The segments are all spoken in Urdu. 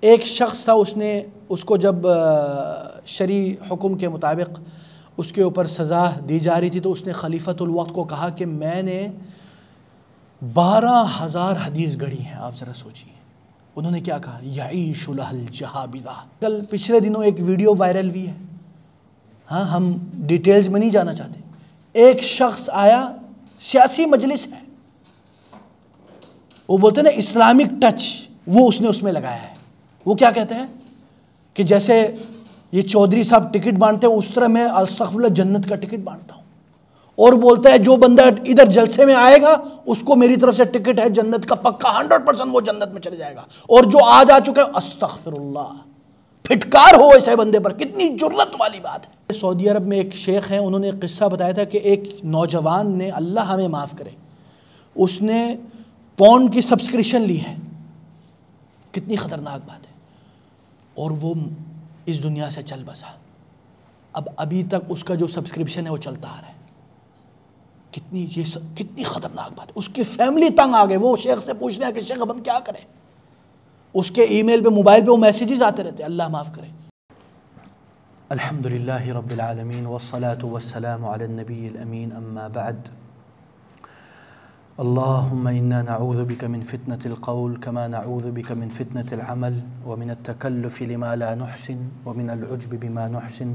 ایک شخص تھا، اس کو جب شرعی حکم کے مطابق اس کے اوپر سزا دی جا رہی تھی تو اس نے خلیفۃ الوقت کو کہا کہ میں نے 12,000 حدیث گڑھی ہیں. آپ ذرا سوچئے انہوں نے کیا کہا، یعیش لہ الجہابذہ. کل پچھلے دنوں ایک ویڈیو وائرل ہوئی ہے، ہاں ہم ڈیٹیلز میں نہیں جانا چاہتے. ایک شخص آیا، سیاسی مجلس ہے، وہ بولتے ہیں نا اسلامک ٹچ، وہ اس نے اس میں لگایا ہے. وہ کیا کہتے ہیں کہ جیسے یہ چودھری صاحب ٹکٹ بانٹتے ہیں اس طرح میں استغفراللہ جنت کا ٹکٹ بانٹتا ہوں، اور بولتا ہے جو بندہ ادھر جلسے میں آئے گا اس کو میری طرف سے ٹکٹ ہے جنت کا پکا، 100% وہ جنت میں چلے جائے گا، اور جو آج آ چکے ہیں استغفراللہ. پھٹکار ہو ایسے بندے پر، کتنی جرت والی بات ہے. سعودی عرب میں ایک شیخ ہیں، انہوں نے ایک قصہ بتایا تھا کہ ایک نوجوان نے، اللہ ہمیں معاف کرے، اس نے پون کی سبسکرپشن لی ہے. کتنی خطرناک بات ہے. اور وہ اس دنیا سے چل بسا. ابھی تک اس کا جو سبسکرپشن ہے وہ چلتا آ رہا ہے. کتنی خطرناک بات ہے. اس کی فیملی تنگ آ گئے. وہ شیخ سے پوچھ رہے ہیں کہ شیخ اب ہم کیا کریں. اس کے ای میل پہ، موبائل پہ وہ میسیجز آتے رہتے ہیں. اللہ معاف کرے. الحمدللہ رب العالمین والصلاة والسلام علی النبی الامین، اما بعد. اللهم إنا نعوذ بك من فتنة القول كما نعوذ بك من فتنة العمل ومن التكلف لما لا نحسن ومن العجب بما نحسن.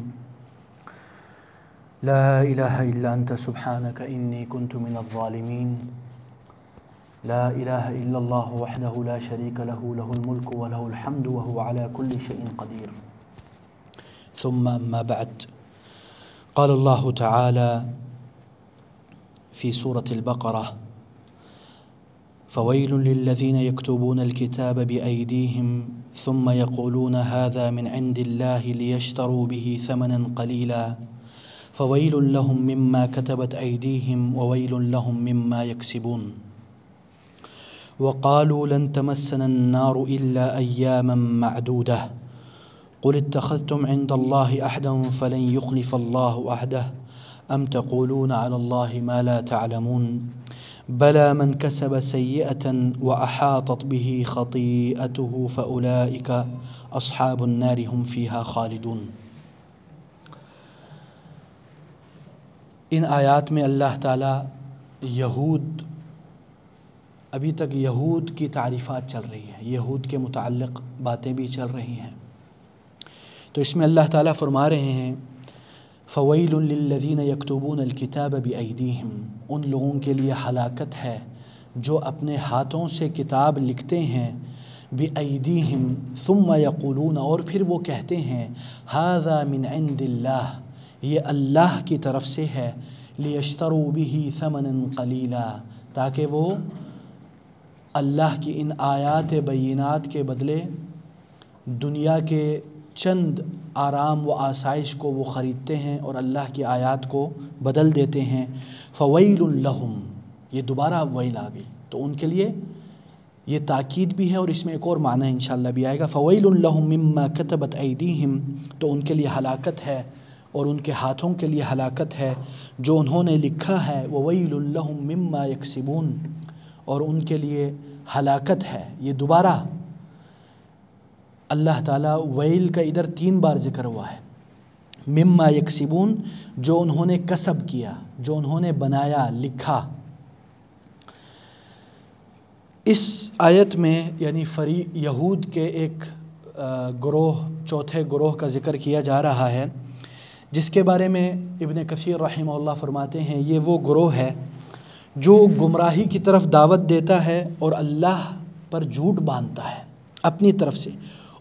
لا إله إلا أنت سبحانك إني كنت من الظالمين. لا إله إلا الله وحده لا شريك له، له الملك وله الحمد وهو على كل شيء قدير. ثم أما بعد، قال الله تعالى في سورة البقرة: فويل للذين يكتبون الكتاب بأيديهم ثم يقولون هذا من عند الله ليشتروا به ثمنا قليلا فويل لهم مما كتبت أيديهم وويل لهم مما يكسبون. وقالوا لن تمسنا النار إلا أياما معدودة قل اتخذتم عند الله عهدا فلن يخلف الله عهده أم تقولون على الله ما لا تعلمون بلى من كسب سيئة وأحاطت به خطيئته فأولئك أصحاب النار هم فيها خالدون. ان آیات میں اللہ تعالیٰ یہود، ابھی تک یہود کی تعریفات چل رہی ہیں، یہود کے متعلق باتیں بھی چل رہی ہیں. تو اس میں اللہ تعالیٰ فرما رہے ہیں فویل للذین یکتبون الکتاب بایدیہم، ان لوگوں کے لیے ہلاکت ہے جو اپنے ہاتھوں سے کتاب لکھتے ہیں، بایدیہم ثم یقولون، اور پھر وہ کہتے ہیں ھذا من عند اللہ، یہ اللہ کی طرف سے ہے، لیشتروا بہ ثمنا قلیلا، تاکہ وہ اللہ کی ان آیات بینات کے بدلے دنیا کے چند آرام و آسائش کو وہ خریدتے ہیں اور اللہ کی آیات کو بدل دیتے ہیں. فویل لہم، یہ دوبارہ ویل آ گئی، تو ان کے لیے یہ تاکید بھی ہے اور اس میں ایک اور معنی انشاءاللہ بھی آئے گا. فویل لہم مما کتبت ایدیہم، تو ان کے لیے ہلاکت ہے اور ان کے ہاتھوں کے لیے ہلاکت ہے جو انہوں نے لکھا ہے. وویل لہم مما یکسبون، اور ان کے لیے ہلاکت ہے. یہ دوبارہ اللہ تعالیٰ ویل کا ادھر 3 بار ذکر ہوا ہے. مما یکسبون، جو انہوں نے کسب کیا، جو انہوں نے بنایا، لکھا. اس آیت میں یعنی یہود کے ایک گروہ، چوتھے گروہ کا ذکر کیا جا رہا ہے، جس کے بارے میں ابن کثیر رحمہ اللہ فرماتے ہیں یہ وہ گروہ ہے جو گمراہی کی طرف دعوت دیتا ہے اور اللہ پر جھوٹ باندھتا ہے اپنی طرف سے،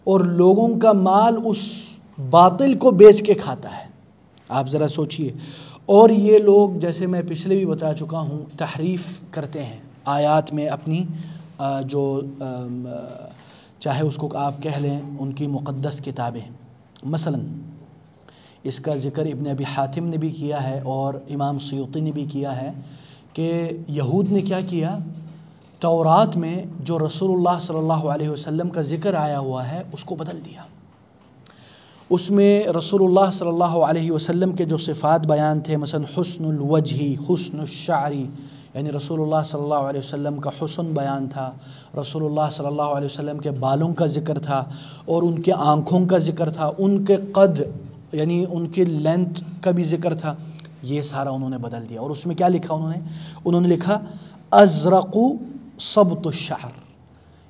اور لوگوں کا مال اس باطل کو بیچ کے کھاتا ہے. آپ ذرا سوچئے. اور یہ لوگ، جیسے میں پچھلے بھی بتا چکا ہوں، تحریف کرتے ہیں آیات میں اپنی، جو چاہے اس کو آپ کہہ لیں ان کی مقدس کتابیں. مثلا اس کا ذکر ابن ابی حاتم نے بھی کیا ہے اور امام سیوطی نے بھی کیا ہے کہ یہود نے کیا کیا، تورات میں جو رسول اللہ صلی اللہ علیہ وسلم کا ذکر آیا ہوا ہے اس کو بدل دیا. اس میں رسول اللہ صلی اللہ علیہ وسلم کے جو صفات بیان تھے، مثلا حسن الوجہ، حسن الشعر، یعنی رسول اللہ صلی اللہ علیہ وسلم کا حسن بیان تھا، رسول اللہ صلی اللہ علیہ وسلم کے بالوں کا ذکر تھا، اور ان کے آنکھوں کا ذکر تھا، ان کے قد یعنی ان کی لینتھ کا بھی ذکر تھا. یہ سارا انہوں نے بدل دیا. اور اس میں کیا لکھا انہوں نے لکھا ازرق صبط الشعر،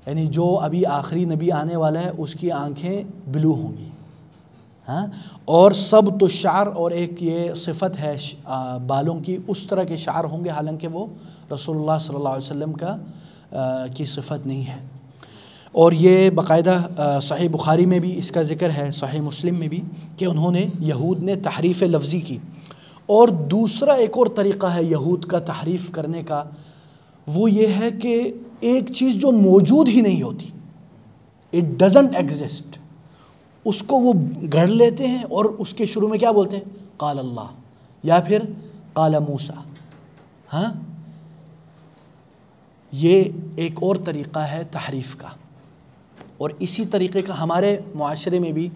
یعنی جو ابھی آخری نبی آنے والا ہے اس کی آنکھیں بلو ہوں گی. ہاں، اور صبط الشعر، اور ایک یہ صفت ہے بالوں کی، اس طرح کے شعر ہوں گے، حالانکہ وہ رسول اللہ صلی اللہ علیہ وسلم کی صفت نہیں ہے. اور یہ باقاعدہ صحیح بخاری میں بھی اس کا ذکر ہے، صحیح مسلم میں بھی، کہ انہوں نے یہود نے تحریف لفظی کی. اور دوسرا ایک اور طریقہ ہے یہود کا تحریف کرنے کا، وہ یہ ہے کہ ایک چیز جو موجود ہی نہیں ہوتی، اٹ ڈزنٹ ایگزسٹ، اس کو وہ گھڑ لیتے ہیں اور اس کے شروع میں کیا بولتے ہیں؟ قال اللہ یا پھر قال موسیٰ. ہاں، یہ ایک اور طریقہ ہے تحریف کا. اور اسی طریقے کا ہمارے معاشرے میں بھی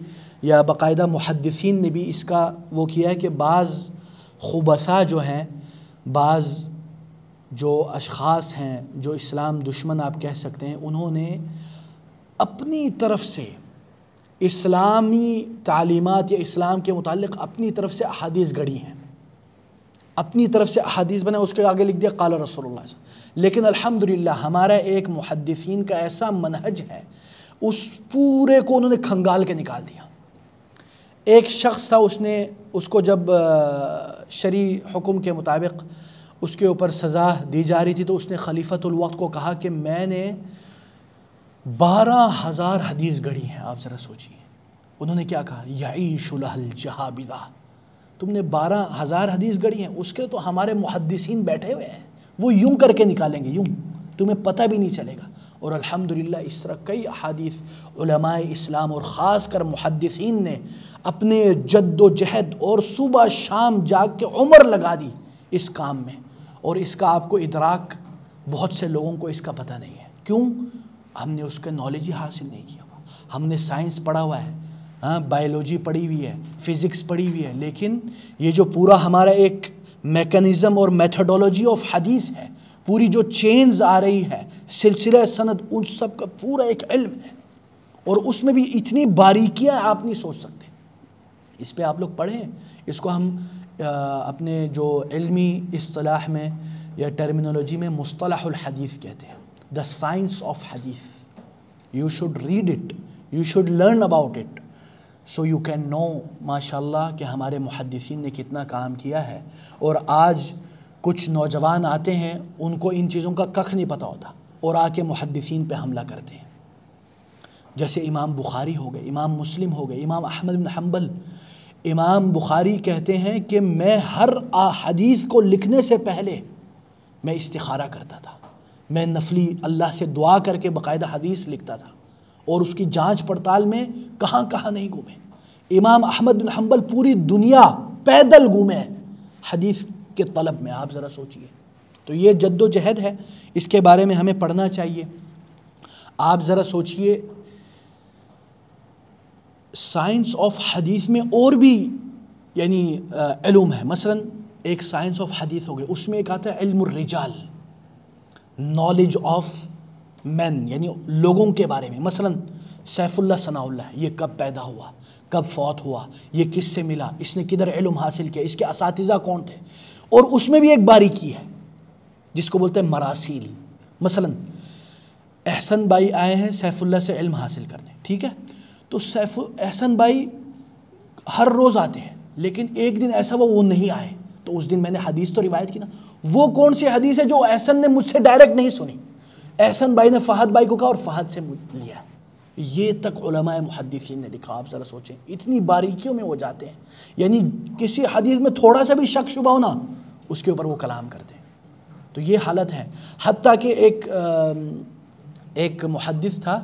یا باقاعدہ محدثین نے بھی اس کا وہ کیا ہے کہ بعض خبثاء جو ہیں، بعض جو اشخاص ہیں جو اسلام دشمن آپ کہہ سکتے ہیں، انہوں نے اپنی طرف سے اسلامی تعلیمات یا اسلام کے متعلق اپنی طرف سے احادیث گڑھی ہیں، اپنی طرف سے احادیث بنا، اس کے آگے لکھ دیا قال رسول اللہ صلی اللہ علیہ وسلم. لیکن الحمدللہ ہمارا ایک محدثین کا ایسا منہج ہے، اس پورے کو انہوں نے کھنگال کے نکال دیا. ایک شخص تھا، اس کو جب شرعی حکم کے مطابق اس کے اوپر سزا دی جا رہی تھی تو اس نے خلیفۃ الوقت کو کہا کہ میں نے 12,000 حدیث گڑھی ہیں. آپ ذرا سوچیے، انہوں نے کیا کہا؟ یعیش لہ الجہابذہ، تم نے 12,000 حدیث گڑھی ہیں، اس کے تو ہمارے محدثین بیٹھے ہوئے ہیں، وہ یوں کر کے نکالیں گے، یوں تمہیں پتہ بھی نہیں چلے گا. اور الحمدللہ اس طرح کئی احادیث علماء اسلام اور خاص کر محدثین نے اپنے جد و جہد اور صبح شام جاگ کے عمر لگا دی اس کام میں. اور اس کا آپ کو ادراک بہت سے لوگوں کو اس کا پتہ نہیں ہے. کیوں؟ ہم نے اس کا نالج ہی حاصل نہیں کیا ہوا. ہم نے سائنس پڑھا ہوا ہے، ہاں، بائیولوجی پڑھی ہوئی ہے، فزکس پڑھی ہوئی ہے، لیکن یہ جو پورا ہمارا ایک میکنزم اور میتھڈولوجی آف حدیث ہے، پوری جو چینز آ رہی ہے، سلسلہ سند، ان سب کا پورا ایک علم ہے. اور اس میں بھی اتنی باریکیاں آپ نہیں سوچ سکتے. اس پہ آپ لوگ پڑھیں، اس کو ہم اپنے جو علمی اصطلاح میں یا ٹرمینولوجی میں مصطلح الحدیث کہتے ہیں، دا سائنس آف حدیث. You should read it, you should learn about it, so you can know ماشاء اللہ کہ ہمارے محدثین نے کتنا کام کیا ہے. اور آج کچھ نوجوان آتے ہیں، ان کو ان چیزوں کا ککھ نہیں پتہ ہوتا اور آ کے محدثین پہ حملہ کرتے ہیں. جیسے امام بخاری ہو گئے، امام مسلم ہو گئے، امام احمد بن حنبل. امام بخاری کہتے ہیں کہ میں ہر حدیث کو لکھنے سے پہلے میں استخارہ کرتا تھا، میں نفلی اللہ سے دعا کر کے باقاعدہ حدیث لکھتا تھا، اور اس کی جانچ پڑتال میں کہاں کہاں نہیں گھومے. امام احمد بن حنبل پوری دنیا پیدل گھومے حدیث کے طلب میں. آپ ذرا سوچئے. تو یہ جد و جہد ہے، اس کے بارے میں ہمیں پڑھنا چاہیے. آپ ذرا سوچئے، سائنس آف حدیث میں اور بھی یعنی علوم ہے. مثلا ایک سائنس آف حدیث ہو گئے، اس میں ایک آتا ہے علم الرجال، نالج آف مین، یعنی لوگوں کے بارے میں. مثلا سیف اللہ ثناء اللہ، یہ کب پیدا ہوا، کب فوت ہوا، یہ کس سے ملا، اس نے کدھر علم حاصل کیا، اس کے اساتذہ کون تھے. اور اس میں بھی ایک باریکی ہے جس کو بولتے ہیں مراسیل. مثلا احسن بھائی آئے ہیں سیف اللہ سے علم حاصل کرنے، ٹھیک ہے، تو احسن بھائی ہر روز آتے ہیں، لیکن ایک دن ایسا وہ نہیں آئے، تو اس دن میں نے حدیث تو روایت کی نا. وہ کون سی حدیث ہے جو احسن نے مجھ سے ڈائریکٹ نہیں سنی، احسن بھائی نے فہد بھائی کو کہا اور فہد سے لیا. یہ تک علماء محدثین نے لکھا. آپ ذرا سوچیں، اتنی باریکیوں میں وہ جاتے ہیں. یعنی کسی حدیث میں تھوڑا سا بھی شک شبہ ہونا، اس کے اوپر وہ کلام کرتے ہیں. تو یہ حالت ہے. حتیٰ کہ ایک محدث تھا،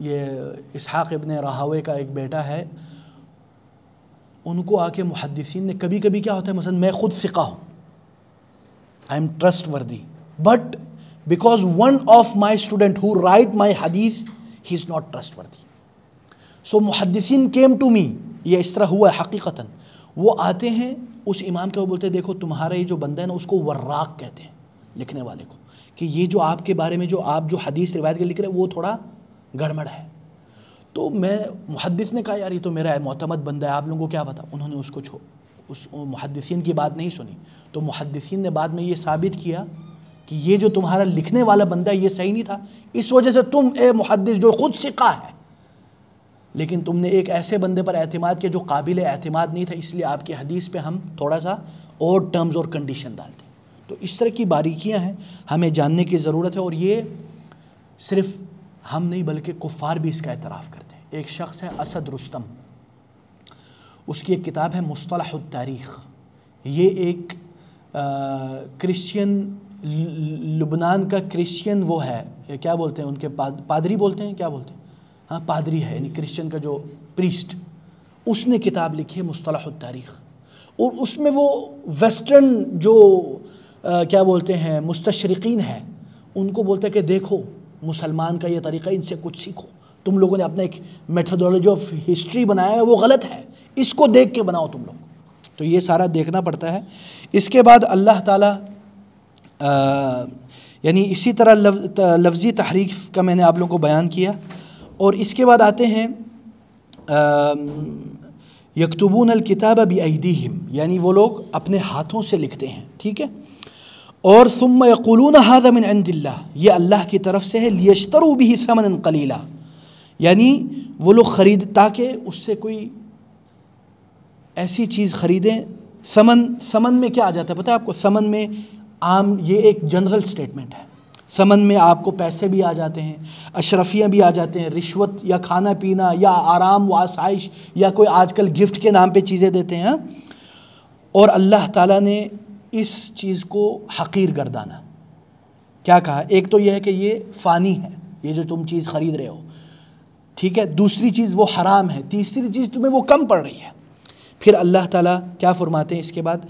یہ اسحاق ابن راہوے کا ایک بیٹا ہے، ان کو آ کے محدثین نے کبھی کبھی کیا ہوتا ہے، مثلا میں خود ثقہ ہوں، I am trustworthy, but because one of my student who write my حدیث ہی از ناٹ ٹرسٹ وردی. سو محدثین کیم ٹو می، یہ اس طرح ہوا ہے حقیقتاً. وہ آتے ہیں اس امام کا، وہ بولتے ہیں دیکھو تمہارا یہ جو بندہ ہے نا اس کو وراق کہتے ہیں لکھنے والے کو، کہ یہ جو آپ کے بارے میں جو آپ جو حدیث روایت کے لکھ رہے ہیں وہ تھوڑا گڑبڑ ہے۔ تو میں محدث نے کہا یار یہ تو میرا معتمد بندہ ہے، آپ لوگوں کو کیا پتا؟ انہوں نے اس کو اس محدثین کی بات نہیں سنی، تو محدثین نے بعد میں یہ ثابت کیا کہ یہ جو تمہارا لکھنے والا بندہ ہے یہ صحیح نہیں تھا، اس وجہ سے تم اے محدث جو خود ثقہ ہے لیکن تم نے ایک ایسے بندے پر اعتماد کیا جو قابل اعتماد نہیں تھا، اس لیے آپ کی حدیث پہ ہم تھوڑا سا اور ٹرمز اور کنڈیشن ڈالتے ہیں۔ تو اس طرح کی باریکیاں ہیں ہمیں جاننے کی ضرورت ہے، اور یہ صرف ہم نہیں بلکہ کفار بھی اس کا اعتراف کرتے ہیں۔ ایک شخص ہے اسد رستم، اس کی ایک کتاب ہے مصطلح التاریخ، یہ ایک کرسچین لبنان کا کرسچین وہ ہے، کیا بولتے ہیں ان کے پادری بولتے ہیں، کیا بولتے ہیں، ہاں پادری ہے، یعنی کرسچن کا جو پریسٹ، اس نے کتاب لکھی ہے مصطلح التاریخ، اور اس میں وہ ویسٹرن جو کیا بولتے ہیں مستشرقین ہیں ان کو بولتا ہے کہ دیکھو مسلمان کا یہ طریقہ، ان سے کچھ سیکھو، تم لوگوں نے اپنا ایک میتھڈولوجی آف ہسٹری بنایا ہے وہ غلط ہے، اس کو دیکھ کے بناؤ تم لوگ۔ تو یہ سارا دیکھنا پڑتا ہے۔ اس کے بعد اللہ تعالیٰ یعنی اسی طرح لفظی تحریف کا میں نے آپ لوگوں کو بیان کیا، اور اس کے بعد آتے ہیں یکتبون الکتاب بایدیہم، یعنی وہ لوگ اپنے ہاتھوں سے لکھتے ہیں، ٹھیک ہے، اور ثم یقولون ھذا من عند اللہ، یہ اللہ کی طرف سے ہے، لیشتروا بہ ثمنا قلیلا، یعنی وہ لوگ تاکہ اس سے کوئی ایسی چیز خریدیں۔ ثمن میں کیا آ جاتا ہے پتہ ہے آپ کو؟ ثمن میں عام یہ ایک جنرل سٹیٹمنٹ ہے، ثمن میں آپ کو پیسے بھی آ جاتے ہیں، اشرفیاں بھی آ جاتے ہیں، رشوت یا کھانا پینا یا آرام و آسائش یا کوئی آج کل گفٹ کے نام پہ چیزیں دیتے ہیں، اور اللہ تعالیٰ نے اس چیز کو حقیر گردانا۔ کیا کہا؟ ایک تو یہ ہے کہ یہ فانی ہے، یہ جو تم چیز خرید رہے ہو، ٹھیک ہے، دوسری چیز وہ حرام ہے، تیسری چیز تمہیں وہ کم پڑ رہی ہے۔ پھر اللہ تعالیٰ کیا فرماتے ہیں اس کے بعد؟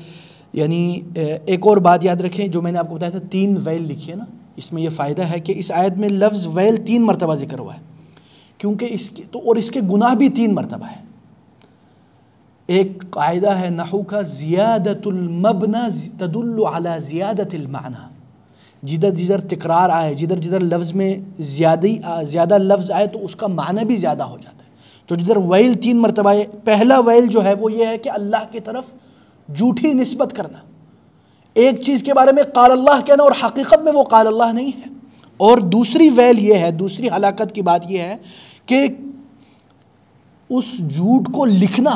یعنی ایک اور بات یاد رکھیں جو میں نے آپ کو بتایا تھا، 3 ویل لکھیے نا، اس میں یہ فائدہ ہے کہ اس آیت میں لفظ ویل 3 مرتبہ ذکر ہوا ہے، کیونکہ اس کے اور اس کے گناہ بھی 3 مرتبہ ہے۔ ایک قاعدہ ہے نحو کا، زیادت المبنى تدل على زیادت المعنی، جدھر جدھر تکرار آئے، جدھر جدھر لفظ میں زیادہ لفظ آئے تو اس کا معنی بھی زیادہ ہو جاتا ہے۔ تو جدھر ویل 3 مرتبہ ہے، پہلا ویل جو ہے وہ یہ ہے کہ اللہ کی طرف جھوٹی نسبت کرنا، ایک چیز کے بارے میں قال اللہ کہنا اور حقیقت میں وہ قال اللہ نہیں ہے۔ اور دوسری ویل یہ ہے، دوسری ہلاکت کی بات یہ ہے کہ اس جھوٹ کو لکھنا،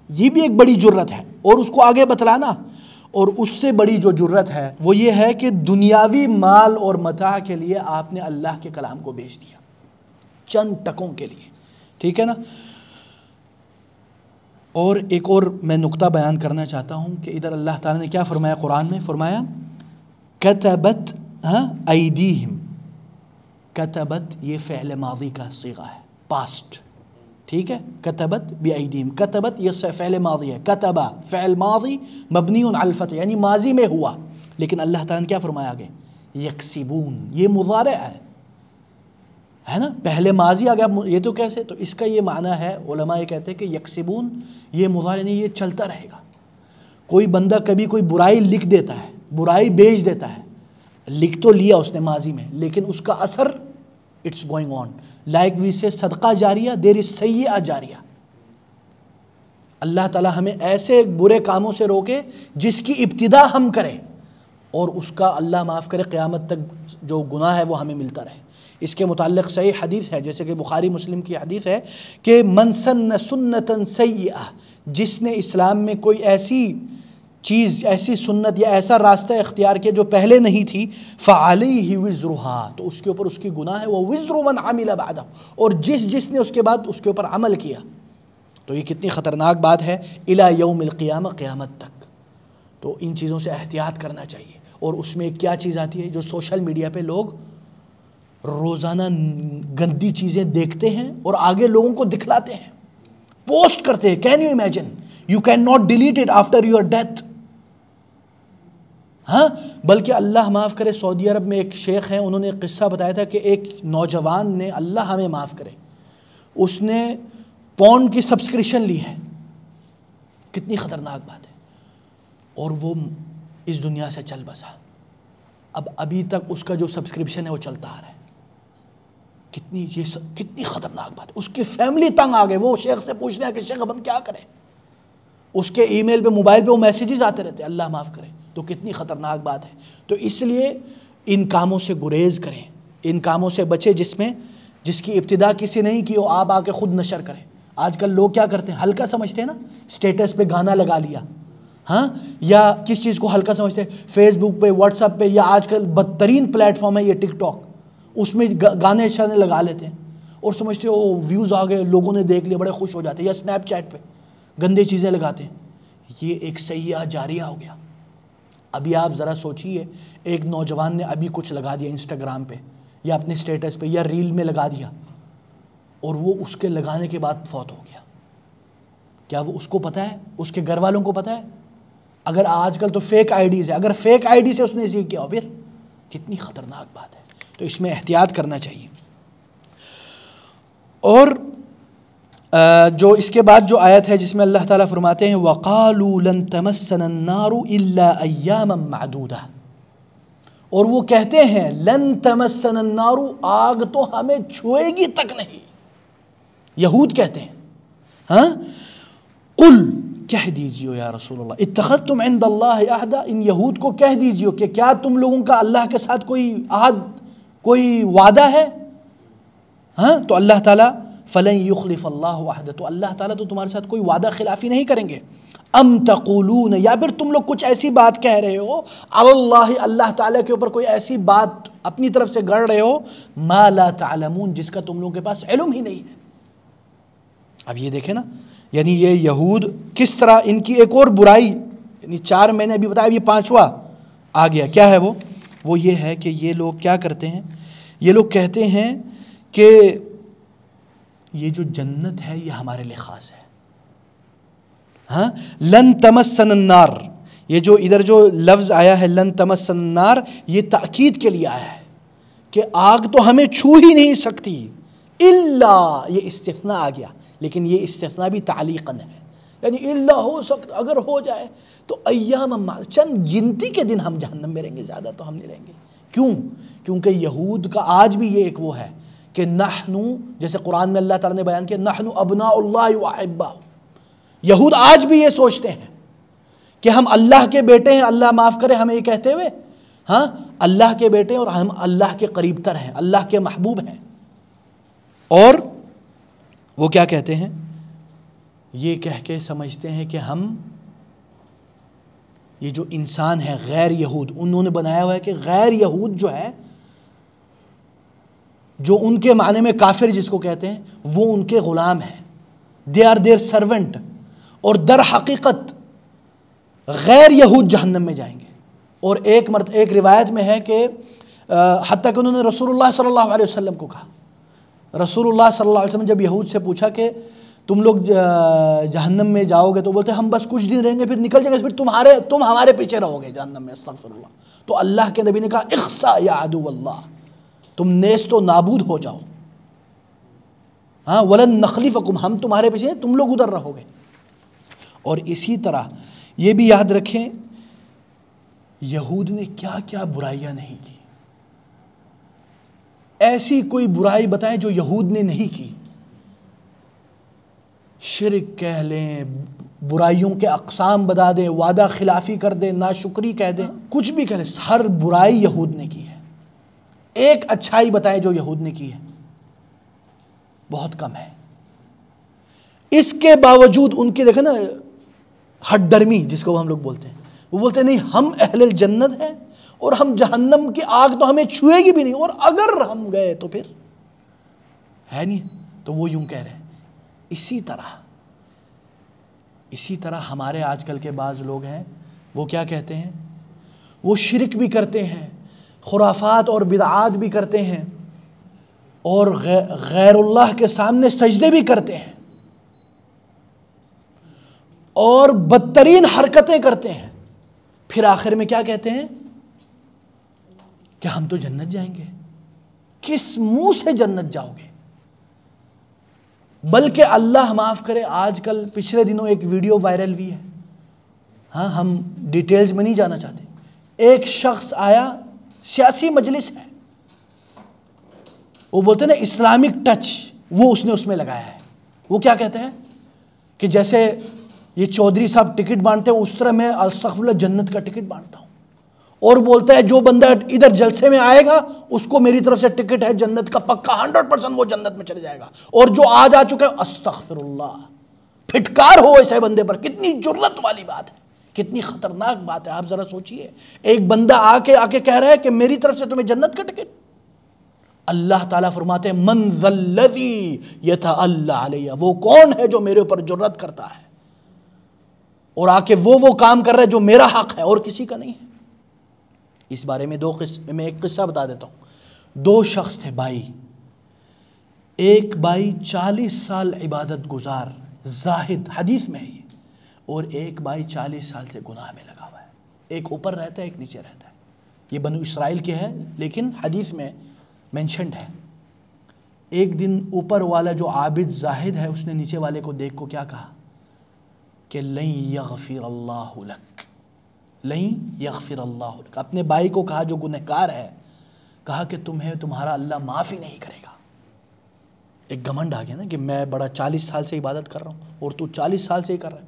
یہ بھی ایک بڑی جرت ہے، اور اس کو آگے بتلانا، اور اس سے بڑی جو جرت ہے وہ یہ ہے کہ دنیاوی مال اور متاع کے لیے آپ نے اللہ کے کلام کو بیچ دیا چند ٹکوں کے لیے، ٹھیک ہے نا۔ اور ایک اور میں نقطہ بیان کرنا چاہتا ہوں کہ ادھر اللہ تعالیٰ نے کیا فرمایا قرآن میں؟ فرمایا کتبت ایدیہم، کتبت یہ فعل ماضی کا صیغہ ہے، پاسٹ، ٹھیک ہے، کتبت بایدیہم، کتبت یہ فعل ماضی ہے، کتبہ فعل ماضی مبنی علی الفتح یعنی ماضی میں ہوا، لیکن اللہ تعالیٰ نے کیا فرمایا آگے؟ یکسبون، یہ مضارع ہے نا، پہلے ماضی آ گیا، یہ تو کیسے؟ تو اس کا یہ معنی ہے، علماء یہ کہتے ہیں کہ یکسبون یہ مضارع نہیں، یہ چلتا رہے گا۔ کوئی بندہ کبھی کوئی برائی لکھ دیتا ہے، برائی بیچ دیتا ہے، لکھ تو لیا اس نے ماضی میں، لیکن اس کا اثر it's going on, like we سے صدقہ جاریہ دیر از سیئہ جاریہ۔ اللہ تعالیٰ ہمیں ایسے برے کاموں سے روکے جس کی ابتدا ہم کریں اور اس کا اللہ معاف کرے قیامت تک جو گناہ ہے وہ ہمیں ملتا رہے۔ اس کے متعلق صحیح حدیث ہے، جیسے کہ بخاری مسلم کی حدیث ہے کہ من سن سنتا سیئہ، جس نے اسلام میں کوئی ایسی چیز، ایسی سنت یا ایسا راستہ اختیار کیا جو پہلے نہیں تھی، فعلیہ وزرہا، تو اس کے اوپر اس کی گناہ ہے، وہ وزر من عمل بعدہ، اور جس نے اس کے بعد اس کے اوپر عمل کیا۔ تو یہ کتنی خطرناک بات ہے، الی یوم القیامہ، قیامت تک۔ تو ان چیزوں سے احتیاط کرنا چاہیے۔ اور اس میں کیا چیز آتی ہے جو سوشل میڈیا پہ لوگ روزانہ گندی چیزیں دیکھتے ہیں اور آگے لوگوں کو دکھلاتے ہیں، پوسٹ کرتے ہیں۔ Can you imagine? You can not delete it after your death. ہاں، بلکہ اللہ معاف کرے، سعودی عرب میں ایک شیخ ہیں، انہوں نے ایک قصہ بتایا تھا کہ ایک نوجوان نے، اللہ ہمیں معاف کرے، اس نے پون کی سبسکرپشن لی ہے، کتنی خطرناک بات ہے. اور وہ اس دنیا سے چل بسا. ابھی تک اس کا جو سبسکرپشن ہے وہ چلتا آ رہا ہے. کتنی خطرناک بات ہے. اس کی فیملی تنگ آ گئے. وہ شیخ سے پوچھ رہے ہیں کہ شیخ اب ہم کیا کریں. اس کے ای میل پہ موبائل پہ وہ میسیجز آتے رہتے ہیں اللہ معاف کرے. تو کتنی خطرناک بات ہے. تو اس لیے ان کاموں سے گریز کریں, ان کاموں سے بچے جس کی ابتدا کسی نہیں کی, وہ آپ آ کے خود نشر کریں. آج کل لوگ کیا کرتے ہیں, ہلکا سمجھتے ہیں نا, اسٹیٹس پہ گانا لگا لیا, ہاں, یا کس چیز کو ہلکا سمجھتے ہیں, فیس بک پہ, واٹس ایپ پہ, یا آج کل بدترین پلیٹ فارم ہے یہ ٹک ٹاک, اس میں گانے شانے لگا لیتے ہیں اور سمجھتے ہیں وہ ویوز آ گئے, لوگوں نے دیکھ لیا, بڑے خوش ہو جاتے ہیں. یا اسنیپ چیٹ پہ گندے چیزیں لگاتے ہیں. یہ ایک سیاح جاریہ ہو گیا. ابھی آپ ذرا سوچئے, ایک نوجوان نے ابھی کچھ لگا دیا انسٹاگرام پہ یا اپنے اسٹیٹس پہ یا ریل میں لگا دیا, اور وہ اس کے لگانے کے بعد فوت ہو گیا. کیا وہ اس کو پتہ ہے, اس کے گھر والوں کو پتہ ہے؟ اگر آج کل تو فیک آئی ڈیز ہے, اگر فیک آئی ڈی سے اس نے اسی کیا ہو, پھر کتنی خطرناک بات ہے. تو اس میں احتیاط کرنا چاہیے. اور جو اس کے بعد جو آیت ہے جس میں اللہ تعالیٰ فرماتے ہیں وَقَالُوا لَن تَمَسَّنَا النَّارُ إِلَّا أَيَّامًا مَعْدُودَةً, اور وہ کہتے ہیں لن تمسنا النار, آگ تو ہمیں چھوئے گی تک نہیں. یہود کہتے ہیں. ہاں, قل, کہہ دیجیے یا رسول اللہ, اتخذتم عند اللہ عہدا, ان یہود کو کہہ دیجیے کہ کیا تم لوگوں کا اللہ کے ساتھ کوئی عہد, کوئی وعدہ ہے؟ ہاں, تو اللہ تعالیٰ فلن یخلف اللہ عہدہ, تو اللہ تعالیٰ تو تمہارے ساتھ کوئی وعدہ خلافی نہیں کریں گے. ام تقولون, یا پھر تم لوگ کچھ ایسی بات کہہ رہے ہو, علی اللہ, اللہ تعالیٰ کے اوپر کوئی ایسی بات اپنی طرف سے گڑھ رہے ہو, ما لا تعلمون, جس کا تم لوگوں کے پاس علم ہی نہیں ہے. اب یہ دیکھیں نا, یعنی یہ یہود کس طرح ان کی ایک اور برائی, یعنی 4 میں نے ابھی بتایا, یہ 5واں آ گیا. کیا ہے وہ یہ ہے کہ یہ لوگ کیا کرتے ہیں, یہ لوگ کہتے ہیں کہ یہ جو جنت ہے یہ ہمارے لیے خاص ہے. ہاں, لن تمسن النار, یہ جو ادھر جو لفظ آیا ہے لن تمسن النار, یہ تأکید کے لیے آیا ہے کہ آگ تو ہمیں چھو ہی نہیں سکتی. الا, یہ استثناء آ گیا, لیکن یہ استثناء بھی تعلیقاً ہے, یعنی الا ہو سکتا, اگر ہو جائے تو ایام, چند گنتی کے دن ہم جہنم میں رہیں گے, زیادہ تو ہم نہیں رہیں گے. کیوں؟ کیونکہ یہود کا آج بھی یہ ایک وہ ہے کہ نحنو, جیسے قرآن میں اللہ تعالیٰ نے بیان کیا نحنو ابناء اللہ واحباہ, یہود آج بھی یہ سوچتے ہیں کہ ہم اللہ کے بیٹے ہیں, اللہ معاف کرے ہمیں یہ کہتے ہوئے, ہاں, اللہ کے بیٹے اور ہم اللہ کے قریب تر ہیں, اللہ کے محبوب ہیں. اور وہ کیا کہتے ہیں, یہ کہہ کے سمجھتے ہیں کہ ہم, یہ جو انسان ہے غیر یہود, انہوں نے بنایا ہوا ہے کہ غیر یہود جو ہے, جو ان کے معنی میں کافر جس کو کہتے ہیں, وہ ان کے غلام ہیں, دے آر دیئر سرونٹ, اور در حقیقت غیر یہود جہنم میں جائیں گے. اور ایک روایت میں ہے کہ حتیٰ کہ انہوں نے رسول اللہ صلی اللہ علیہ وسلم کو کہا, رسول اللہ صلی اللہ علیہ وسلم جب یہود سے پوچھا کہ تم لوگ جہنم میں جاؤ گے, تو بولتے ہم بس کچھ دن رہیں گے پھر نکل جائیں گے, پھر تم ہمارے پیچھے رہو گے جہنم میں, استغفر اللہ. تو اللہ کے نبی نے کہا اخسا یا عدو اللہ, تم نیست و نابود ہو جاؤ. ہاں, ولن نخلفکم, ہم تمہارے پیچھے, تم لوگ ادھر رہو گے. اور اسی طرح یہ بھی یاد رکھیں, یہود نے کیا کیا برائیاں نہیں کی. ایسی کوئی برائی بتائیں جو یہود نے نہیں کی. شرک کہہ لیں, برائیوں کے اقسام بتا دیں, وعدہ خلافی کر دیں, ناشکری کہہ دیں, کچھ بھی کہہ لیں, ہر برائی یہود نے کی ہے. ایک اچھائی بتائیں جو یہود نے کی ہے, بہت کم ہے. اس کے باوجود ان کے دیکھیں نا ہٹ درمی جس کو ہم لوگ بولتے ہیں, وہ بولتے ہیں نہیں ہم اہل الجنت ہیں اور ہم جہنم کی آگ تو ہمیں چھوئے گی بھی نہیں, اور اگر ہم گئے تو پھر ہے نہیں. تو وہ یوں کہہ رہے ہیں. اسی طرح ہمارے آج کل کے بعض لوگ ہیں, وہ کیا کہتے ہیں, وہ شرک بھی کرتے ہیں, خرافات اور بدعات بھی کرتے ہیں, اور غیر اللہ کے سامنے سجدے بھی کرتے ہیں, اور بدترین حرکتیں کرتے ہیں. پھر آخر میں کیا کہتے ہیں کہ ہم تو جنت جائیں گے. کس منہ سے جنت جاؤ گے؟ بلکہ اللہ معاف کرے، آج کل پچھلے دنوں ایک ویڈیو وائرل ہوئی ہے، ہاں ہم ڈیٹیلز میں نہیں جانا چاہتے، ایک شخص آیا، سیاسی مجلس ہے، وہ بولتے ہیں نا اسلامک ٹچ، وہ اس نے اس میں لگایا ہے۔ وہ کیا کہتے ہیں کہ جیسے یہ چودھری صاحب ٹکٹ بانٹتے ہیں، اس طرح میں استغفراللہ جنت کا ٹکٹ بانٹتا ہوں، اور بولتا ہے جو بندہ ادھر جلسے میں آئے گا اس کو میری طرف سے ٹکٹ ہے جنت کا پکا، 100% وہ جنت میں چلے جائے گا، اور جو آج آ چکے استغفراللہ، پھٹکار ہو ایسے بندے پر۔ کتنی جرت والی بات ہے، کتنی خطرناک بات ہے، آپ ذرا سوچئے، ایک بندہ آ کے کہہ رہا ہے کہ میری طرف سے تمہیں جنت کا ٹکٹ۔ اللہ تعالیٰ فرماتے ہیں من ذا الذی یتعلی علیہ، وہ کون ہے جو میرے اوپر جرت کرتا ہے اور آ کے وہ کام کر رہا ہے جو میرا حق ہے اور کسی کا نہیں ہے۔ اس بارے میں میں ایک قصہ بتا دیتا ہوں۔ 2 شخص تھے بھائی، ایک بھائی 40 سال عبادت گزار زاہد، حدیث میں ہے یہ، اور ایک بھائی 40 سال سے گناہ میں لگا ہوا ہے، ایک اوپر رہتا ہے ایک نیچے رہتا ہے۔ یہ بنو اسرائیل کے ہے لیکن حدیث میں مینشنڈ ہے۔ ایک دن اوپر والا جو عابد زاہد ہے اس نے نیچے والے کو دیکھ کو کیا کہا کہ لن یغفر اللہ لک، لن یغفر اللہ لک، اپنے بھائی کو کہا جو گنہگار ہے، کہا کہ تمہارا اللہ معاف ہی نہیں کرے گا۔ ایک گھمنڈ آ گیا نا کہ میں بڑا 40 سال سے عبادت کر رہا ہوں اور تو 40 سال سے ہی کر رہا ہے۔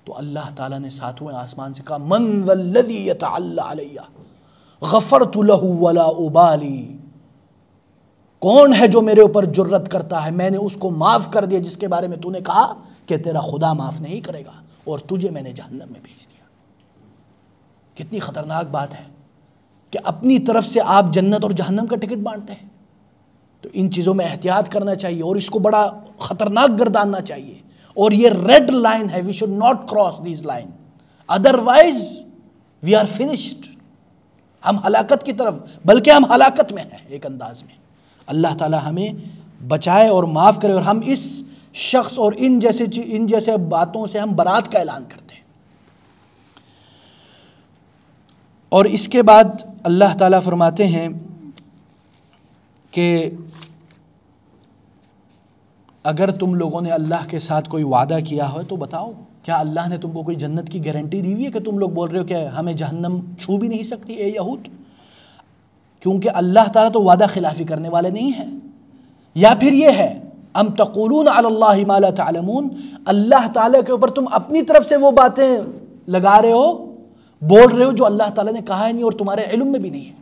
تو اللہ تعالیٰ نے 7ویں آسمان سے کہا من ذا الذی یتعلی علیہ غفرت لہ ولا ابالی، کون ہے جو میرے اوپر جرت کرتا ہے، میں نے اس کو معاف کر دیا جس کے بارے میں تو نے کہا کہ تیرا خدا معاف نہیں کرے گا، اور تجھے میں نے جہنم میں بھیج دیا۔ کتنی خطرناک بات ہے کہ اپنی طرف سے آپ جنت اور جہنم کا ٹکٹ بانٹتے ہیں۔ تو ان چیزوں میں احتیاط کرنا چاہیے اور اس کو بڑا خطرناک گرداننا چاہیے، اور یہ ریڈ لائن ہے، we should not cross these line, otherwise we are finished, ہم ہلاکت کی طرف، بلکہ ہم ہلاکت میں ہیں ایک انداز میں۔ اللہ تعالی ہمیں بچائے اور معاف کرے، اور ہم اس شخص اور ان جیسے باتوں سے ہم برات کا اعلان کرتے ہیں۔ اور اس کے بعد اللہ تعالیٰ فرماتے ہیں کہ اگر تم لوگوں نے اللہ کے ساتھ کوئی وعدہ کیا ہو تو بتاؤ، کیا اللہ نے تم کو کوئی جنت کی گارنٹی دی ہوئی ہے کہ تم لوگ بول رہے ہو کہ ہمیں جہنم چھو بھی نہیں سکتی اے یہود؟ کیونکہ اللہ تعالیٰ تو وعدہ خلافی کرنے والے نہیں ہیں۔ یا پھر یہ ہے ام تقولون علی اللہ ما لا تعلمون، اللہ تعالیٰ کے اوپر تم اپنی طرف سے وہ باتیں لگا رہے ہو، بول رہے ہو جو اللہ تعالیٰ نے کہا ہے نہیں اور تمہارے علم میں بھی نہیں ہے۔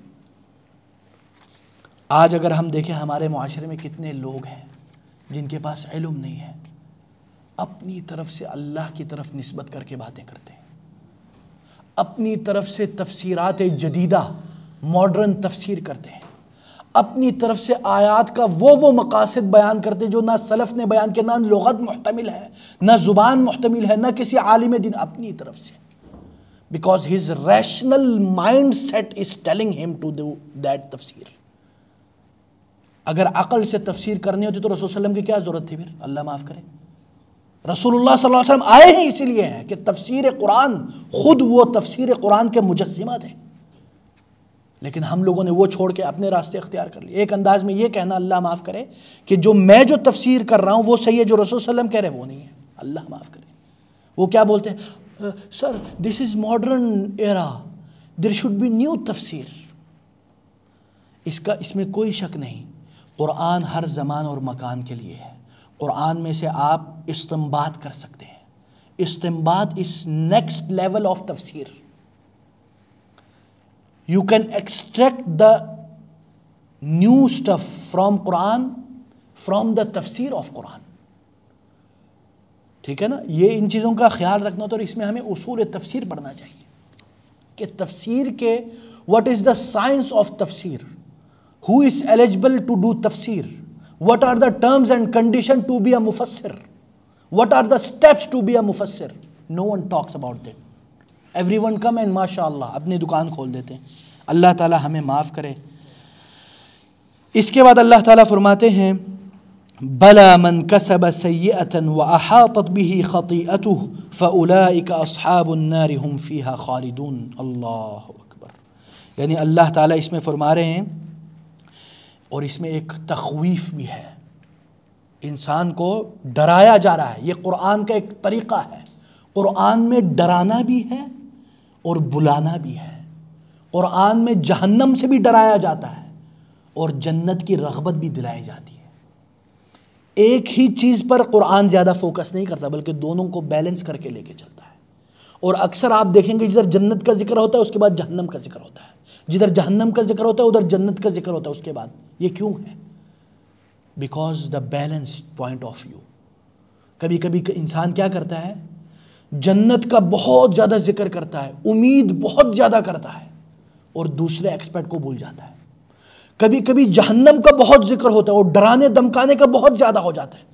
آج اگر ہم دیکھیں ہمارے معاشرے میں کتنے لوگ ہیں جن کے پاس علم نہیں ہے، اپنی طرف سے اللہ کی طرف نسبت کر کے باتیں کرتے ہیں، اپنی طرف سے تفسیرات جدیدہ ماڈرن تفسیر کرتے ہیں، اپنی طرف سے آیات کا وہ مقاصد بیان کرتے جو نہ سلف نے بیان کیا، نہ لغت محتمل ہے، نہ زبان محتمل ہے، نہ کسی عالم دین، اپنی طرف سے، because his rational mindset is telling him to do that تفسیر۔ اگر عقل سے تفسیر کرنی ہوتی تو رسول صلی اللہ علیہ وسلم کی کیا ضرورت تھی؟ پھر اللہ معاف کرے، رسول اللہ صلی اللہ علیہ وسلم آئے ہیں اسی لیے ہیں کہ تفسیر قرآن، خود وہ تفسیر قرآن کے مجسمہ تھے، لیکن ہم لوگوں نے وہ چھوڑ کے اپنے راستے اختیار کر لیے۔ ایک انداز میں یہ کہنا اللہ معاف کرے کہ جو تفسیر کر رہا ہوں وہ صحیح ہے، جو رسول صلی اللہ علیہ وسلم کہہ رہے ہیں وہ نہیں ہے، اللہ معاف کرے۔ وہ کیا بولتے ہیں؟ Sir this is modern era, there should be new تفسیر۔ اس میں کوئی شک نہیں، قرآن ہر زمان اور مکان کے لیے ہے۔ قرآن میں سے آپ استنباط کر سکتے ہیں، استنباط is next level of تفسیر۔ You can extract the new stuff from Quran from the تفسیر of Quran۔ ٹھیک ہے نا؟ یہ ان چیزوں کا خیال رکھنا تو، اور اس میں ہمیں اصول تفسیر پڑھنا چاہیے کہ تفسیر کے what is the science of تفسیر، who is eligible to do تفسیر، what are the terms and conditions to be a مفسر، what are the steps to be a مفسر۔ no one talks about that، everyone come and ماشاءاللہ اپنی دکان کھول دیتے ہیں۔ اللہ تعالی ہمیں معاف کرے۔ اس کے بعد اللہ تعالیٰ فرماتے ہیں بَلَا مَنْ كَسَبَ سَيِّئَةً وَأَحَاطَتْ بِهِ خَطِيئَتُهُ فَأُولَئِكَ أَصْحَابُ النَّارِ هُمْ فِيهَا خَالِدُونَ۔ اللہ اکبر۔ یعنی اللہ تعالیٰ اس میں فرما رہے ہیں، اور اس میں ایک تخویف بھی ہے انسان کو ڈرایا جا رہا ہے. یہ قرآن کا ایک طریقہ ہے. قرآن میں ڈرانا بھی ہے اور بلانا بھی ہے. قرآن میں جہنم سے بھی ڈرایا جاتا ہے اور جنت کی رغبت بھی دلائی جاتی ہے. ایک ہی چیز پر قرآن زیادہ فوکس نہیں کرتا بلکہ دونوں کو بیلنس کر کے لے کے چلتا ہے. اور اکثر آپ دیکھیں گے جدھر جنت کا ذکر ہوتا ہے اس کے بعد جہنم کا ذکر ہوتا ہے, جدھر جہنم کا ذکر ہوتا ہے ادھر جنت کا ذکر ہوتا ہے اس کے بعد. یہ کیوں ہے؟ Because the balance point of view. کبھی کبھی انسان کیا کرتا ہے, جنت کا بہت زیادہ ذکر کرتا ہے, امید بہت زیادہ کرتا ہے اور دوسرے ایکسپیکٹ کو بھول جاتا ہے. کبھی کبھی جہنم کا بہت ذکر ہوتا ہے اور ڈرانے دمکانے کا بہت زیادہ ہو جاتا ہے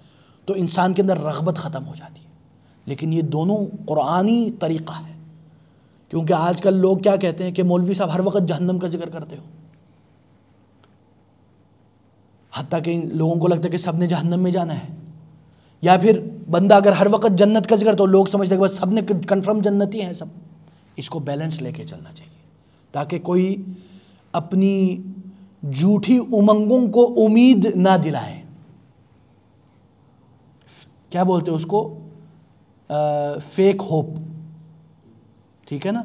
تو انسان کے اندر رغبت ختم ہو جاتی ہے. لیکن یہ دونوں قرآنی طریقہ ہے. کیونکہ آج کل لوگ کیا کہتے ہیں کہ مولوی صاحب ہر وقت جہنم کا ذکر کرتے ہو, حتیٰ کہ لوگوں کو لگتا ہے کہ سب نے جہنم میں جانا ہے. یا پھر بندہ اگر ہر وقت جنت کا ذکر تو لوگ سمجھتے ہیں کہ بس سب نے کنفرم جنتی ہیں سب. اس کو بیلنس لے کے چلنا چاہیے تاکہ کوئی اپنی جھوٹی امنگوں کو امید نہ دلائے. کیا بولتے ہیں اس کو, فیک ہوپ. ٹھیک ہے نا.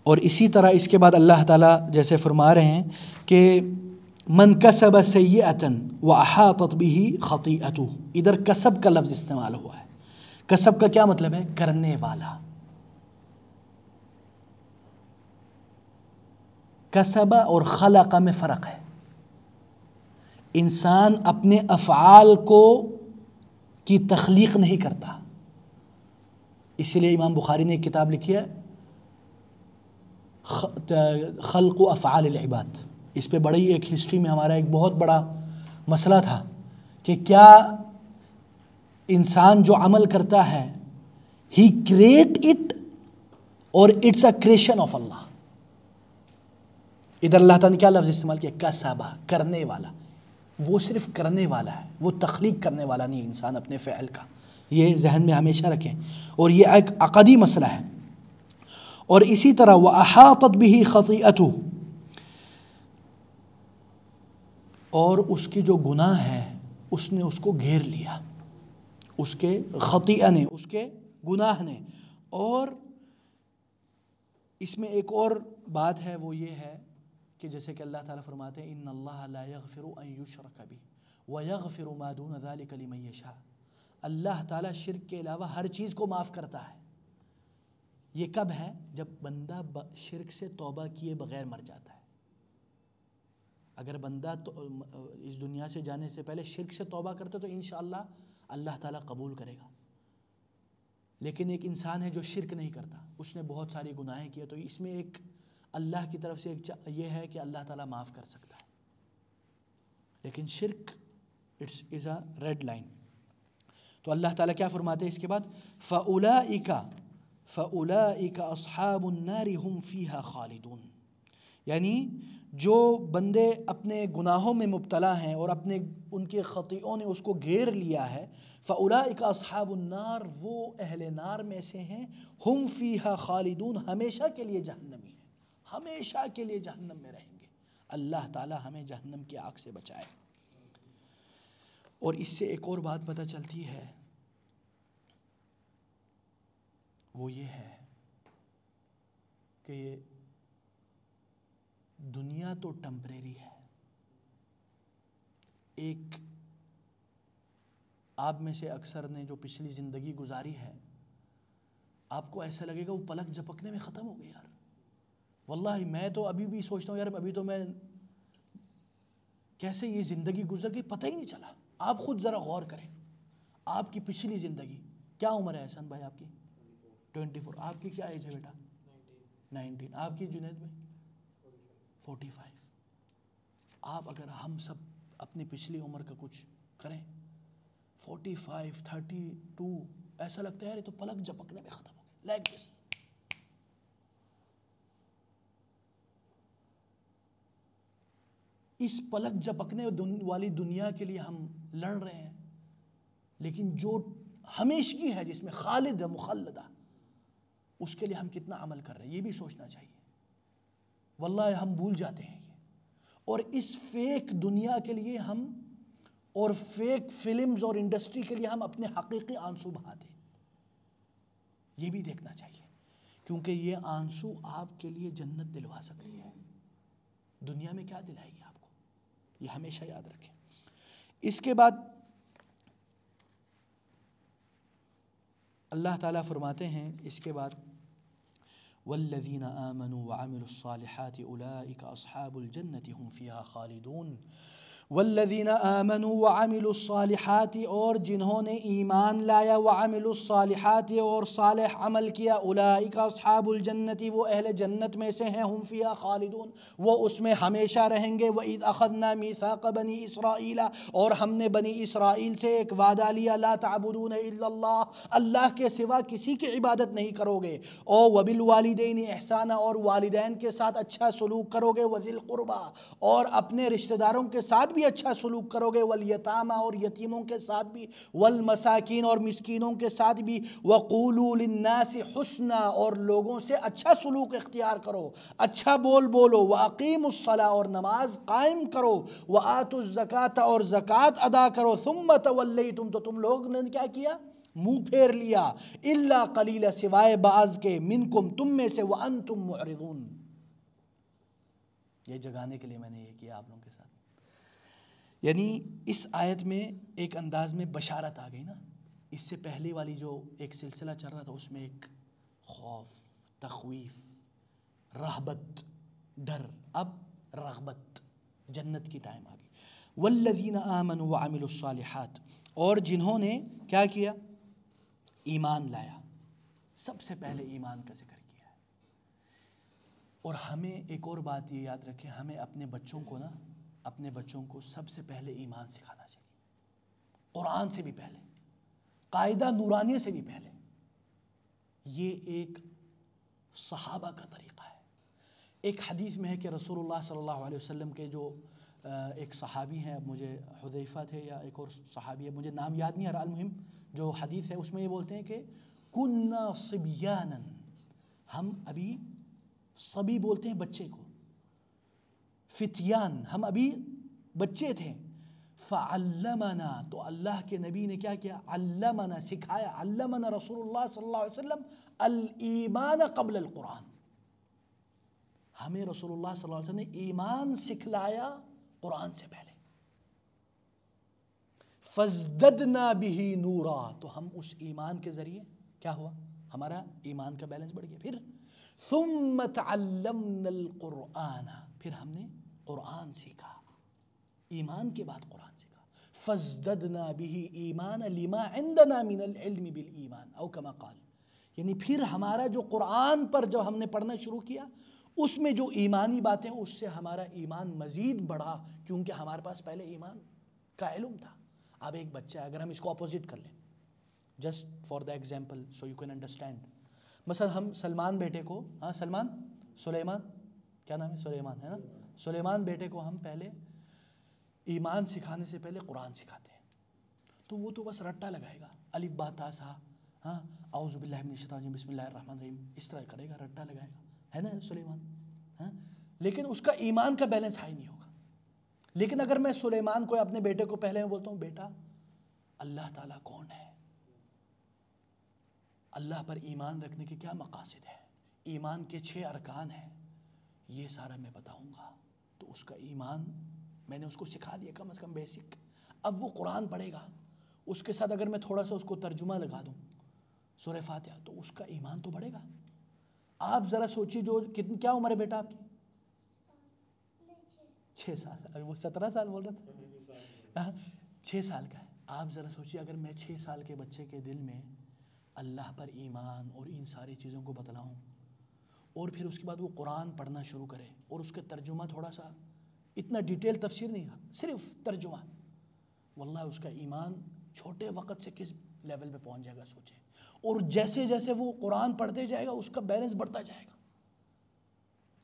اور اسی طرح اس کے بعد اللہ تعالیٰ جیسے فرما رہے ہیں کہ من کسب سیئۃ واحاطت به خطیئتہ. ادھر کسب کا لفظ استعمال ہوا ہے. کسب کا کیا مطلب ہے؟ کرنے والا. کسب اور خلق میں فرق ہے. انسان اپنے افعال کو کی تخلیق نہیں کرتا. اسی لیے امام بخاری نے ایک کتاب لکھی ہے خلق و افعال العباد. اس پہ بڑی ایک ہسٹری میں ہمارا ایک بہت بڑا مسئلہ تھا کہ کیا انسان جو عمل کرتا ہے ہی کریٹ اٹ اور اٹس اے کریشن آف اللہ. ادھر اللہ تعالیٰ نے کیا لفظ استعمال کیا؟ کسبہ, کرنے والا. وہ صرف کرنے والا ہے, وہ تخلیق کرنے والا نہیں انسان اپنے فعل کا. یہ ذہن میں ہمیشہ رکھیں. اور یہ ایک عقدی مسئلہ ہے. اور اسی طرح وَأَحَاطَتْ بِهِ خَطِيئَتُهُ, اور اس کی جو گناہ ہے اس نے اس کو گھیر لیا, اس کے خطیئہ نے, اس کے گناہ نے. اور اس میں ایک اور بات ہے, وہ یہ ہے کہ جیسے کہ اللہ تعالیٰ فرماتے ہیں ان اللہ لا یغفر ان یشرک بہ ویغفر ما دون ذلک لمن یشاء. اللہ تعالیٰ شرک کے علاوہ ہر چیز کو معاف کرتا ہے. یہ کب ہے؟ جب بندہ شرک سے توبہ کیے بغیر مر جاتا ہے. اگر بندہ اس دنیا سے جانے سے پہلے شرک سے توبہ کرتا تو انشاءاللہ اللہ تعالیٰ قبول کرے گا. لیکن ایک انسان ہے جو شرک نہیں کرتا, اس نے بہت ساری گناہیں کیے, تو اس میں ایک اللہ کی طرف سے ایک یہ ہے کہ اللہ تعالیٰ معاف کر سکتا ہے. لیکن شرک it's is a red line. تو اللہ تعالیٰ کیا فرماتے ہیں اس کے بعد فَأُولَئِكَ أَصْحَابُ النَّارِ هُمْ فِيهَا خَالِدُونَ. یعنی جو بندے اپنے گناہوں میں مبتلا ہیں اور اپنے ان کے خطیئوں نے اس کو گھیر لیا ہے, فَأُولَئِكَ أَصْحَابُ النَّارِ, وہ اہل نار میں سے ہیں, ہم فیہا خالدون, ہمیشہ کے لیے جہنمی ہیں, ہمیشہ کے لیے جہنم میں رہیں گے. اللہ تعالی ہمیں جہنم کی آگ سے بچائے. اور اس سے ایک اور بات پتہ چلتی ہے, وہ یہ ہے کہ دنیا تو ٹمپریری ہے. ایک آپ میں سے اکثر نے جو پچھلی زندگی گزاری ہے, آپ کو ایسا لگے گا وہ پلک جھپکنے میں ختم ہو گئی. یار واللہ میں تو ابھی بھی سوچتا ہوں یار ابھی تو میں کیسے یہ زندگی گزر گئی پتہ ہی نہیں چلا. آپ خود ذرا غور کریں, آپ کی پچھلی زندگی, کیا عمر ہے احسان بھائی آپ کی؟ 24. آپ کی کیا ایج ہے بیٹا؟ 19. آپ کی جنید میں 45. آپ اگر ہم سب اپنی پچھلی عمر کا کچھ کریں, 45, 32, ایسا لگتا ہے یار یہ تو پلک جھپکنے میں ختم ہو گئے. Like this. اس پلک جھپکنے والی دنیا کے لیے ہم لڑ رہے ہیں, لیکن جو ہمیشگی ہے جس میں خالد ہے, مخلدہ, اس کے لیے ہم کتنا عمل کر رہے ہیں یہ بھی سوچنا چاہیے. واللہ ہم بھول جاتے ہیں یہ. اور اس فیک دنیا کے لیے ہم اور فیک فلمز اور انڈسٹری کے لیے ہم اپنے حقیقی آنسو بہاتے ہیں. یہ بھی دیکھنا چاہیے، کیونکہ یہ آنسو آپ کے لیے جنت دلوا سکتی ہے، دنیا میں کیا دلائے گی آپ کو، یہ ہمیشہ یاد رکھیں. اس کے بعد اللہ تعالیٰ فرماتے ہیں اس کے بعد والذین آمنوا وعملوا الصالحات اولئک اصحاب الجنة هم فیہا خالدون. والذین آمنوا وعملوا الصالحات، اور جنہوں نے ایمان لایا، وعملوا الصالحات اور صالح عمل کیا، اولئک اصحاب الجنت وہ اہل جنت میں سے ہیں، ہم فیہا خالدون وہ اس میں ہمیشہ رہیں گے. وَإِذْ أَخَذْنَا مِيثَاقَ بَنِي إِسْرَائِيلَ اور ہم نے بنی اسرائیل سے ایک وعدہ لیا، لا تعبدون الا اللہ اللہ کے سوا کسی کی عبادت نہیں کرو گے، او وبالوالدین احسانا اور والدین کے ساتھ اچھا سلوک کرو گے، وذی القربى اور اپنے رشتہ داروں کے ساتھ بھی اچھا سلوک کرو گے، والیتامى اور یتیموں کے ساتھ بھی، والمساکین اور مسکینوں کے ساتھ بھی، وقولوا للناس حسنا اور لوگوں سے اچھا سلوک اختیار کرو، اچھا بولو، واقیموا الصلاۃ اور نماز قائم کرو، وآتوا الزکاۃ اور زکوٰۃ ادا کرو، ثم تولیتم تو تم لوگ نے کیا کیا، منہ پھیر لیا، الا قلیلا سوائے بعض کے، منکم تم میں سے، وانتم معرضون. یہ جگانے کے لیے میں نے یہ کیا آپ لوگوں کے ساتھ. یعنی اس آیت میں ایک انداز میں بشارت آ گئی نا. اس سے پہلے والی جو ایک سلسلہ چل رہا تھا اس میں ایک خوف، تخویف، رہبت، ڈر، اب رغبت، جنت کی ٹائم آ گئی. والذین آمنوا وعملوا الصالحات اور جنہوں نے کیا کیا، ایمان لایا. سب سے پہلے ایمان کا ذکر کیا ہے. اور ہمیں ایک اور بات یہ یاد رکھیں، ہمیں اپنے بچوں کو سب سے پہلے ایمان سکھانا چاہیے، قرآن سے بھی پہلے، قاعدہ نورانیہ سے بھی پہلے. یہ ایک صحابہ کا طریقہ ہے. ایک حدیث میں ہے کہ رسول اللہ صلی اللہ علیہ وسلم کے جو ایک صحابی ہیں، اب مجھے حذیفہ تھے یا ایک اور صحابی ہے، مجھے نام یاد نہیں آ رہا، المہم جو حدیث ہے اس میں یہ بولتے ہیں کہ کننا صبیانا، ہم ابھی صبی بولتے ہیں بچے کو، فتیان ہم ابھی بچے تھے، فعلمنا تو اللہ کے نبی نے کیا کیا، علمنا سکھایا، علمنا رسول اللہ صلی اللہ علیہ وسلم الایمان قبل القرآن. ہمیں رسول اللہ صلی اللہ علیہ وسلم نے ایمان سکھلایا قرآن سے پہلے. فازددنا به نورا تو ہم اس ایمان کے ذریعے کیا ہوا، ہمارا ایمان کا بیلنس بڑھ گیا. پھر ثم تعلمنا القرآن پھر ہم نے قرآن سیکھا، ایمان کے بعد قرآن سیکھا. فازددنا به ایمان لما عندنا من العلم بالایمان او کما قال، یعنی پھر ہمارا جو قرآن پر جب ہم نے پڑھنا شروع کیا اس میں جو ایمانی باتیں اس سے ہمارا ایمان مزید بڑھا، کیونکہ ہمارے پاس پہلے ایمان کا علم تھا. اب ایک بچہ ہے، اگر ہم اس کو اپوزٹ کر لیں، just for the example so you can understand, مثلا ہم سلمان بیٹے کو، سلیمان کیا نام ہے، سلیمان ہے نا، سلیمان بیٹے کو ہم پہلے ایمان سکھانے سے پہلے قرآن سکھاتے ہیں، تو وہ تو بس رٹا لگائے گا، الف با تا سا، اعوذ باللہ من الشیطان الرجیم بسم اللہ الرحمن الرحیم، اس طرح کرے گا، رٹا لگائے گا، ہے نا سلیمان، لیکن اس کا ایمان کا بیلنس ہائی نہیں ہوگا. لیکن اگر میں سلیمان کو اپنے بیٹے کو پہلے میں بولتا ہوں، بیٹا اللہ تعالیٰ کون ہے، اللہ پر ایمان رکھنے کے کیا مقاصد ہے، ایمان کے 6 ارکان ہیں، یہ سارا میں بتاؤں گا، تو اس کا ایمان میں نے اس کو سکھا دیا کم از کم بیسک. اب وہ قرآن پڑھے گا، اس کے ساتھ اگر میں تھوڑا سا اس کو ترجمہ لگا دوں سورہ فاتحہ، تو اس کا ایمان تو بڑھے گا. آپ ذرا سوچیے، جو کیا عمر ہے بیٹا آپ کی، 6 سال، ابھی وہ 17 سال بول رہا تھا، 6 سال کا ہے. آپ ذرا سوچیے اگر میں 6 سال کے بچے کے دل میں اللہ پر ایمان اور ان ساری چیزوں کو بتلاؤں، اور پھر اس کے بعد وہ قرآن پڑھنا شروع کرے اور اس کے ترجمہ تھوڑا سا، اتنا ڈیٹیل تفسیر نہیں، صرف ترجمہ، واللہ اس کا ایمان چھوٹے وقت سے کس لیول پہ پہنچ جائے گا سوچیں. اور جیسے جیسے وہ قرآن پڑھتے جائے گا اس کا بیلنس بڑھتا جائے گا.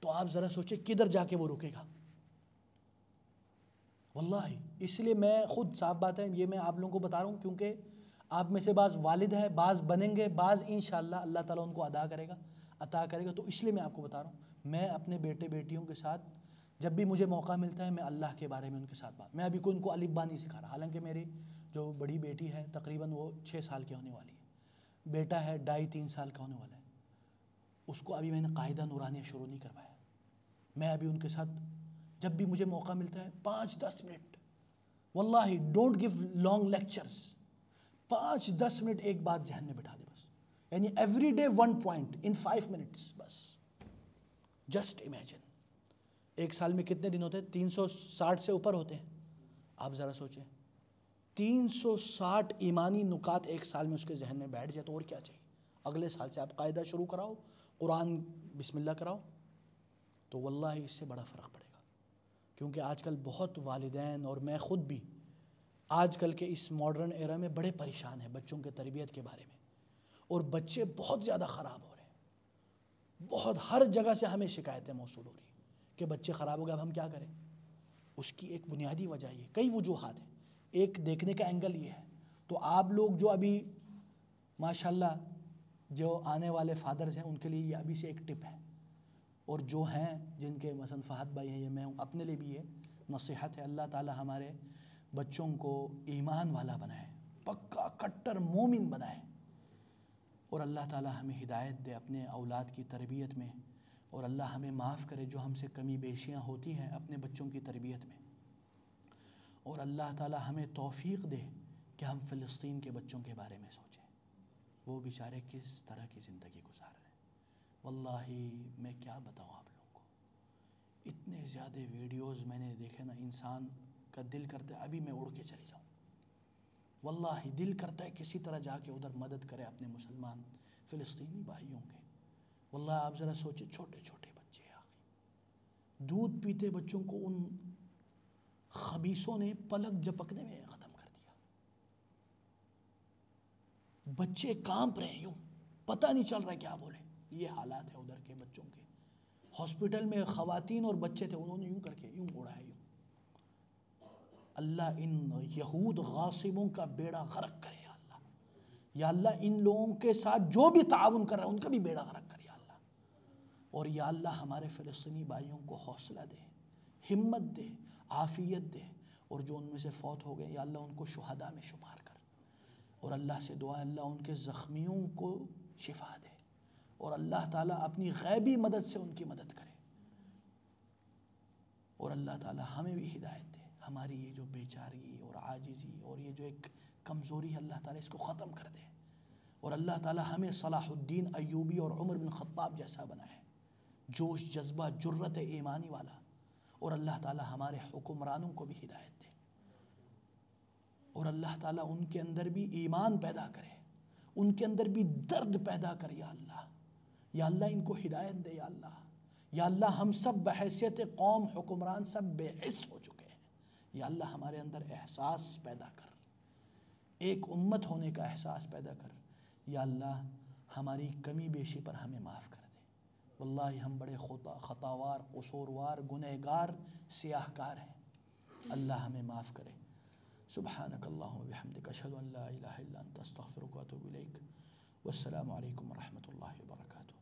تو آپ ذرا سوچیں کدھر جا کے وہ رکے گا. واللہ اس لیے میں خود، صاف بات ہے، یہ میں آپ لوگوں کو بتا رہا ہوں کیونکہ آپ میں سے بعض والد ہیں، بعض بنیں گے، بعض انشاءاللہ اللہ تعالیٰ ان کو عطا کرے گا. تو اس لیے میں آپ کو بتا رہا ہوں، میں اپنے بیٹے بیٹیوں کے ساتھ جب بھی مجھے موقع ملتا ہے میں اللہ کے بارے میں ان کے ساتھ بات، میں ابھی کوئی ان کو الف با نہیں سکھا رہا، حالانکہ میری جو بڑی بیٹی ہے تقریباً وہ 6 سال کی ہونے والی ہے، بیٹا ہے 2.5-3 سال کا ہونے والا ہے، اس کو ابھی میں نے قاعدہ نورانیہ شروع نہیں کروایا۔ میں ابھی ان کے ساتھ جب بھی مجھے موقع ملتا ہے 5-10 منٹ، واللہ don't give long lectures, 5-10 minute ایک بات ذہن میں بٹھا دے بس، یعنی every day 1 point in 5 minutes بس۔ جسٹ امیجن ایک سال میں کتنے دن ہوتے ہیں؟ 360 سے اوپر ہوتے ہیں، آپ ذرا سوچیں 360 ایمانی نکات ایک سال میں اس کے ذہن میں بیٹھ جائے تو اور کیا چاہیے؟ اگلے سال سے آپ قاعدہ شروع کراؤ، قرآن بسم اللہ کراؤ، تو واللہ اس سے بڑا فرق پڑے گا۔ کیونکہ آج کل بہت والدین اور میں خود بھی آج کل کے اس ماڈرن ایرا میں بڑے پریشان ہیں بچوں کے تربیت کے بارے میں، اور بچے بہت زیادہ خراب ہو رہے ہیں، بہت ہر جگہ سے ہمیں شکایتیں موصول ہو رہی ہیں کہ بچے خراب ہو گئے، اب ہم کیا کریں؟ اس کی ایک بنیادی وجہ یہ، کئی وجوہات ہیں، ایک دیکھنے کا اینگل یہ ہے۔ تو آپ لوگ جو ابھی ماشاءاللہ جو آنے والے فادرز ہیں ان کے لیے یہ ابھی سے ایک ٹپ ہے، اور جو ہیں جن کے مثلا فہد بھائی ہیں یا میں ہوں، اپنے لیے بھی یہ نصیحت ہے، اللہ تعالی ہمارے بچوں کو ایمان والا بنائے، پکا کٹر مومن بنائے، اور اللہ تعالی ہمیں ہدایت دے اپنے اولاد کی تربیت میں، اور اللہ ہمیں معاف کرے جو ہم سے کمی بیشیاں ہوتی ہیں اپنے بچوں کی تربیت میں، اور اللہ تعالی ہمیں توفیق دے کہ ہم فلسطین کے بچوں کے بارے میں سوچیں، وہ بیچارے کس طرح کی زندگی گزار رہے ہیں۔ واللہ میں کیا بتاؤں آپ لوگوں کو، اتنے زیادہ ویڈیوز میں نے دیکھے نا، انسان کا دل کرتا ہے ابھی میں اڑ کے چلے جاؤں، واللہ دل کرتا ہے کسی طرح جا کے ادھر مدد کرے اپنے مسلمان فلسطینی بھائیوں کے۔ واللہ آپ ذرا سوچیں، چھوٹے چھوٹے بچے آخر دودھ پیتے بچوں کو ان خبیثوں نے پلک جھپکنے میں ختم کر دیا، بچے کانپ رہے ہیں، یوں پتہ نہیں چل رہا کیا بولے۔ یہ حالات ہے ادھر کے بچوں کے، ہاسپٹل میں خواتین اور بچے تھے، انہوں نے یوں کر کے یوں اڑایا یوں۔ اللہ ان یہود غاصبوں کا بیڑا غرق کرے یا اللہ، یا اللہ ان لوگوں کے ساتھ جو بھی تعاون کر رہے ہیں ان کا بھی بیڑا غرق کرے یا اللہ، اور یا اللہ ہمارے فلسطینی بھائیوں کو حوصلہ دے، ہمت دے، عافیت دے، اور جو ان میں سے فوت ہو گئے یا اللہ ان کو شہداء میں شمار کر، اور اللہ سے دعا اللہ ان کے زخمیوں کو شفا دے، اور اللہ تعالیٰ اپنی غیبی مدد سے ان کی مدد کرے، اور اللہ تعالیٰ ہمیں بھی ہدایت دے، ہماری یہ جو بیچارگی اور عاجزی اور یہ جو ایک کمزوری ہے اللہ تعالیٰ اس کو ختم کر دے، اور اللہ تعالیٰ ہمیں صلاح الدین ایوبی اور عمر بن خطاب جیسا بنائے، جوش جذبہ جرت ایمانی والا، اور اللہ تعالیٰ ہمارے حکمرانوں کو بھی ہدایت دے، اور اللہ تعالیٰ ان کے اندر بھی ایمان پیدا کرے، ان کے اندر بھی درد پیدا کرے یا اللہ، یا اللہ ان کو ہدایت دے یا اللہ، یا اللہ ہم سب بحیثیت قوم حکمران سب بے حس ہو چکے ہیں، یا اللہ ہمارے اندر احساس پیدا کر، ایک امت ہونے کا احساس پیدا کر، یا اللہ ہماری کمی بیشی پر ہمیں معاف کر دے، واللہ ہم بڑے خطاوار قصوروار گنہگار سیاہ کار ہیں، اللہ ہمیں معاف کرے۔ سبحانک اللہم و بحمدک اشہد ان لا الہ الا انت استغفرک و اتوب الیک، والسلام علیکم ورحمۃ اللہ وبرکاتہ۔